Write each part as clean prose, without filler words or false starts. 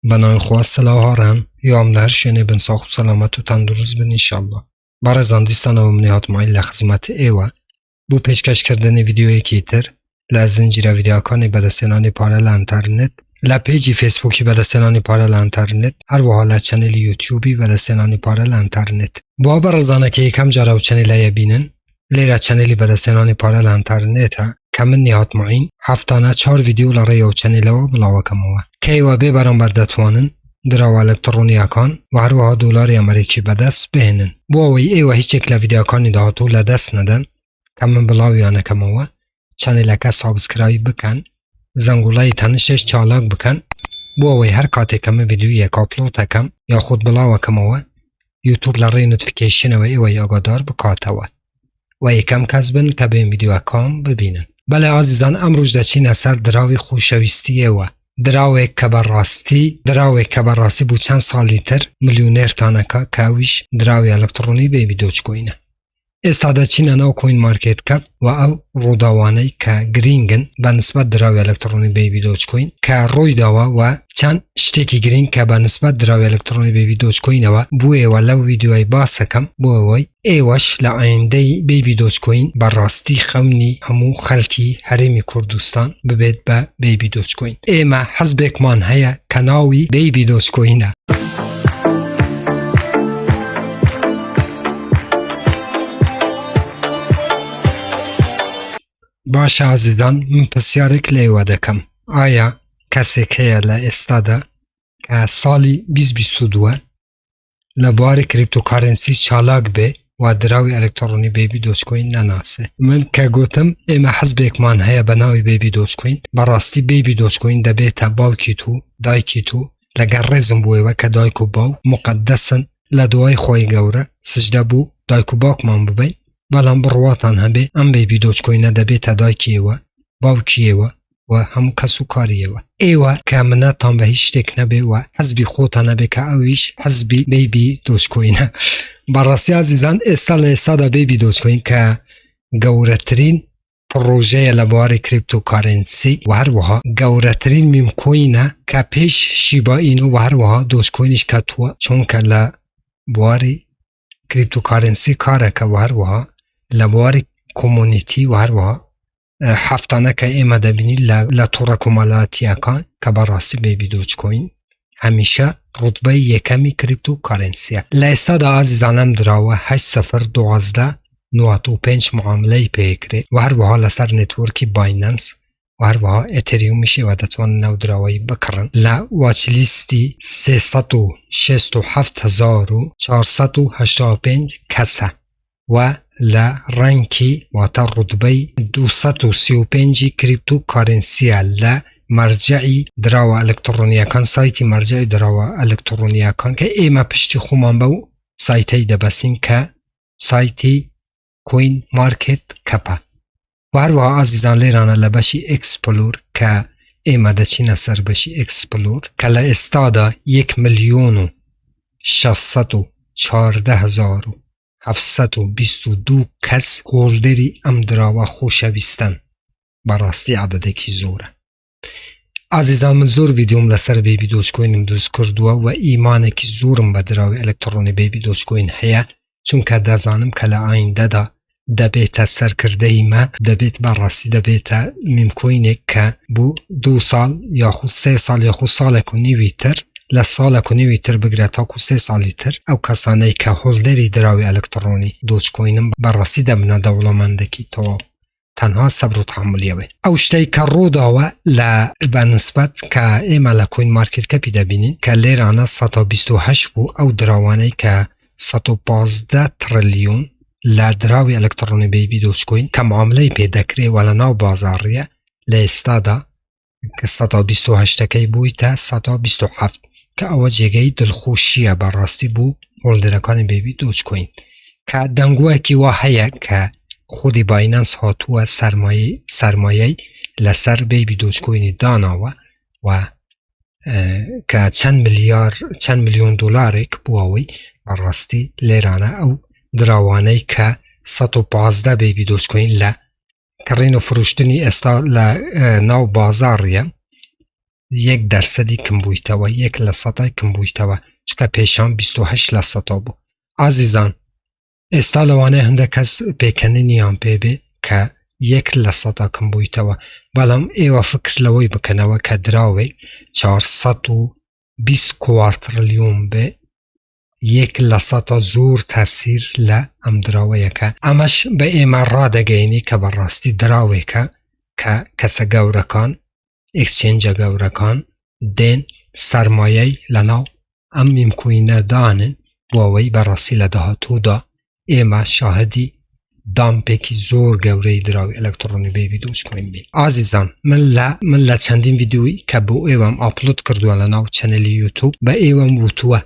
بنای خواست سلاحارم یام در شنه بن ساخت و سلامت و تندروز بن انشالله. برزان دیستان و منیات مایل لخزمت ایوه بو پیشکش کردن ویدیوی کیتر لزنجیر ویدیوکانی بدستنانی پارل انترنت لپیجی فیسبوکی بدستنانی پارل انترنت هر وحالا چنل یوتیوبی بدستنانی پارل انترنت با برزانه که یکم جراو چنل بینن لیره چنلی بدستنانی پارل انترنت ها کمن نیات معین هفتانه 4 ویدیو لره یو چنل و بلاوه کموه که ایوه بی برام بردتوانن دراو الکترونیاکان و هر وها دولار امریکی بدست بهنن بووی ایوه هیچ اکلا ویدیوکانی دهاتو لدست ندن کمن بلاویانه کموه چنلکه سابسکرایب بکن زنگولای تنشش چالاک بکن بووی هر کاته کم ویدیو یک اپلود کم یا خود بلاوه کموه یوتیوب لره نوتیفیکیشن و ایوه آگادار بکاتوه و یکم کسبن که به این ویدیو کام ببینن. بله عزیزان امروز دچین اثر دراوی خوشویستیه و دراوی کبراستی بو چند سالی تر میلیونر تانکا کاویش دراوی الکترونی به ویدیوچ کوینه. استاده چین نو کوین مارکت کپ و او روداوانه که گرینگن به نسبت دراوی الکترونی به ویدیوچ کوین که روی داوا و چند شتکی گرینگ که به نسبت دراوی الکترونی به ویدیوچ کوینه و بوی ولو ویدیوی باسکم بوی ایوش لعینده به ویدیوچ کوین براستی خمنی همو خلکی حریم کردستان ببید به ویدیوچ کوین ایما حزبک من هیا کناوی به ویدیوچ کوینه. باشه عزیزان من پسیارک لیوه دکم آیا کسی که لستاده که سالی 2022 لبار کریپتوکارنسی چالاک به و دراوی الکترونی بیبی دوچ کوین نناسه من که گوتم ایمه حزب اکمان هیا بناوی بیبی دوچ کوین براستی بیبی دوچ کوین دبی تباو کیتو دای کیتو لگر رزم بوی و که دایکو باو مقدسن لدوای خوی گوره سجده بو دایکو باک من ببین بلان برواتان هبه ام بیبی دوچ کوینه دبی تدای کیوه باو کیوه و همو کسو کاریوه ایوه که منه تان به هیچ تک نبه و حزبی خوتا نبه که اویش حزبی بیبی دوچ کوینه براستی عزیزان استاده بیبی دوچ کوین که گورترین پروژه لبار کریپتوکارنسی و هر وها گورترین میم کوینه که پیش شیبا اینو و هر وها دوچ کوینش کتوه چون که لباری کریپتوکارنسی کاره که و هر وها لباری کمونیتی و هر وها هفتانه که ایمه دبینی لطور کمالاتی اکان که براستی بیبی دوچ کوین همیشه رتبه یکمی کریپتوکارنسیه. لایستاده عزیزانم دراوه 8012 95 معامله پیکره و هر وها لسر نتورکی بایننس و هر وها اتریوم میشه و دتوان نو دراوی بکرن واچ لیستی 367,485 کسه و رنکی و تا رتبه 235 کریپتوکارنسیه مرجعی دراوه الکترونیاکان سایتی مرجعی دراوه الکترونیاکان که ایمه پشتی خومان باو سایتی دبسین که سایتی کوین مارکت کپا و هر وها عزیزان لیرانه لبشی اکسپلور که ایمه دچین سر بشی اکسپلور که لستاده 1,614,722 کس هولدری ام دراوه خوشویستن براستی عدده کی زوره. عزیزان من زور ویدیوم لسر بیبی دوچ کوینم دوست کردوه و ایمانه که زورم به دراوی الکترونی بیبی دوچ کوین هیا چون که دزانم که لعینده دا دبیت سر کرده ایمه دبیت براستی دبیت میم کوینه که بو 2 سال یا خود 3 سال یا خود سال کنیوی تر لسال کنیوی تر بگره تا کو 3 سالی تر او کسانه که هولدری دراوی الکترونی دوچ کوینم براستی دبنه دولمنده کی تو تنها صبر و تحملیه وی او شتی که رو داوه به نسبت که ایمه لکوین مارکت کپی دبینین که لیرانه 128 بو او دراوانه که 115 تریلیون لدراوی الکترونی بیبی دوچ کوین که معامله پیدا کریه ولی نو بازاریه لیستاده که 128 کی بوی تا 127 که او جگه دلخوشیه براستی بو هولدرکان بیبی دوچ کوین که دنگوه کی واحیه که خودی بایننس هاتوه سرمایه لسر بیبی دوچ کوینی داناوه و که چند میلیون دلارک بواوی براستی لیرانه او دراوانه که 115 بیبی دوچ کوین کرین و فروشتنی استا نو بازاریه 1% کمبوویتەوە 1% کمبوویتەوە چکە پێشان 28% بوو. ئازیزان ئێستا لەوانەیە هەندێک کەس پێکەنینیان پێبێ کە 1% کمبوویتەوە، بەڵام ئێوە فکر لەوەی بکەنەوە کە دراوێک 420 کوارتریلیۆن بێ 1% زۆر تەسیر لە ئەم دراوەیەکە. ئەمەش بە ئێمە ڕادەگەینی کە بەڕاستی دراوێکە کە کەسە گەورەکان ئێکسچێنجە گەورەکان دێن سەرمایەی لەناو ئەم میمکوینە دانن بۆ ئەوەی بەڕاستی لە داهاتوودا ئێمە شاهدی دامپێکی زۆر گەورەی دراوی ئەلەکترۆنی بێبی دۆچکۆین بین. ئازیزان من لە چەندین ڤیدیۆی کە بۆ ئێوەم ئاپلۆد کردووە لەناو چەنەلی یوتوب بە ئێوەم وتووە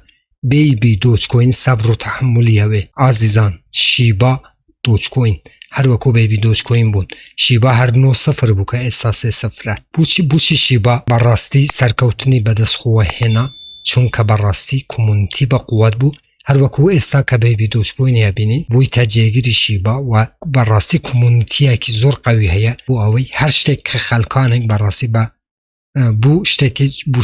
بێبی دۆچکۆین سەبر و تەحمولی هەوێ. ئازیزان شیبا دۆچکۆین هەروەکو بێبی دۆچکۆین بوون، شیبا هەر 9-0 بوو کە ئێستا 3-0. بوچی شیبا بەڕاستی سەرکەوتنی بەدەستخۆوە هێنا چونکە بەڕاستی کومونیتی بە قووەت بوو، هەروەکو ئێستا کە بێبی دۆچکۆینی هەبینین بوویتە جێگیری شیبا و بەڕاستی کومونیتیەکی زۆر قەوی هەیە بۆ ئەوەی هەر شتێک کە خەڵکانێک بەڕاستی بە بوو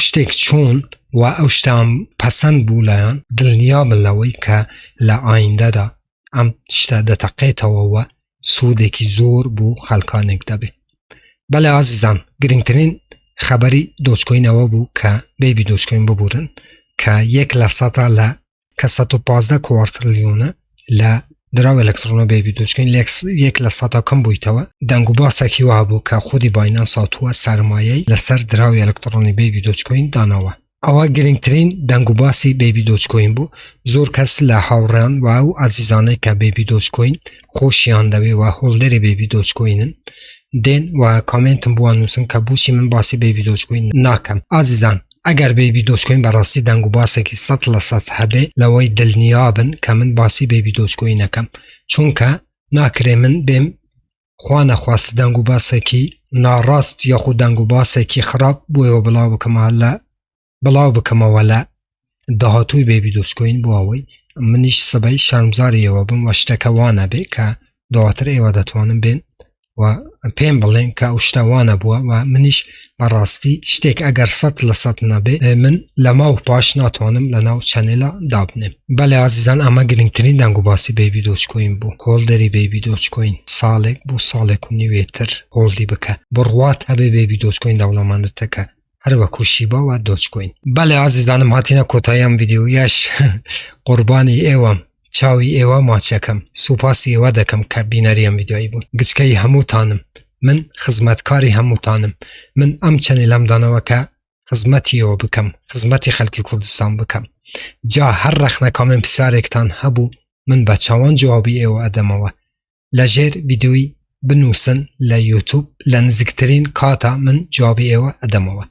شتێک چۆن و ئەو شتام پەسەند بوو لایەن دڵنیا بن لەوەی کە لە ئایندەدا ئەم شتە دەتەقێتەوە و سوودێکی زۆر بوو خەڵکانێک دەبێت. بەڵێ ئازیزان گرنگترین خەبەری دۆچکۆینەوە بوو کە بێبی دۆچکۆین ببورن کە 1% لە کە 115 کوارتریلیۆنە لە دراو ئەلەکترۆنە بێبی دۆچکۆین 1% کەم بوویتەوە. دەنگ و باسێکی وا بوو کە خودی باینانس هاتووە سەرمایەی لەسەر دراوی ئەلەکترۆنی بێبی دۆچکۆین داناوە. ئەوە گرنگترین دەنگ و باسی بێبی دۆچکۆین بوو. زۆر کەس لە هاوڕێیان و ئەو ئازیزانەی کە بێبی دۆچکۆین خۆشیان دەوێ و هۆڵدەری بێبی دۆچکۆینن دێن و کامنتم بووە نووسن کە بوچی من باسی بێبی دۆچکۆین ناکەم. ئازیزان ئەگەر بێبی دۆچکۆین بەڕاستی دەنگ و باسێکی 100% هەبێ لەوەی دڵنیابن کە من باسی بێبی دۆچکۆین نەکەم، چونکە ناکرێ من بێم خوا نەخواست دەنگ و باسێکی ناڕاست یاخود دەنگ و باسێکی خراپ بۆیەوە بڵاو بکەمەوە لە داهاتووی بێبی دۆچکۆین بۆ ئەوەی منیش سبەی شەرمزاریەوە بم و شتەکە وانە بێ کە دواتر ئێوە دەتوانم بێن و پێم بڵێن کە ئەو شتەوانە بووە و منیش بەڕاستی شتێک ئەگەر 100% نەبێ من لە ماو پاش ناتوانم لە ناو چەنێلا دابنێم. بەڵێ ئازیزان ئەمە گرنگترین دەنگ و باسی بێبی دۆچکۆین بوو. هۆڵدەری بێبی دۆچکۆین ساڵێک بۆ ساڵێک و نیوێتر هۆڵدی بکە بڕوات هەبێ بێبی دۆچکۆین دەوڵەمەندتەکە هەروەکو شیبا و دۆچکۆین. بەڵێ ئازیزانم هاتینە کۆتاییەم ڤیدیۆیەش قوربانی ئێوەم چاوی ئێوە ماچەکەم سوپاسی ئێوە دەکەم کە بینەریەم ڤیدیۆیی بوون. گچکەی هەمووتانم، من خزمەتکاری هەمووتانم، من ئەم چەنێلەم دانەوە کە خزمەتیەوە بکەم، خزمەتی خەڵکی کوردستان بکەم. جا هەر ڕەخنە کامنت پرسیارێکتان هەبوو من بە چاوان جوابی ئێوە ئەدەمەوە. لەژێر ڤیدیۆی بنووسن لە یوتوب لە نزیکترین کاتە من جوابی ئێوە ئەدەمەوە.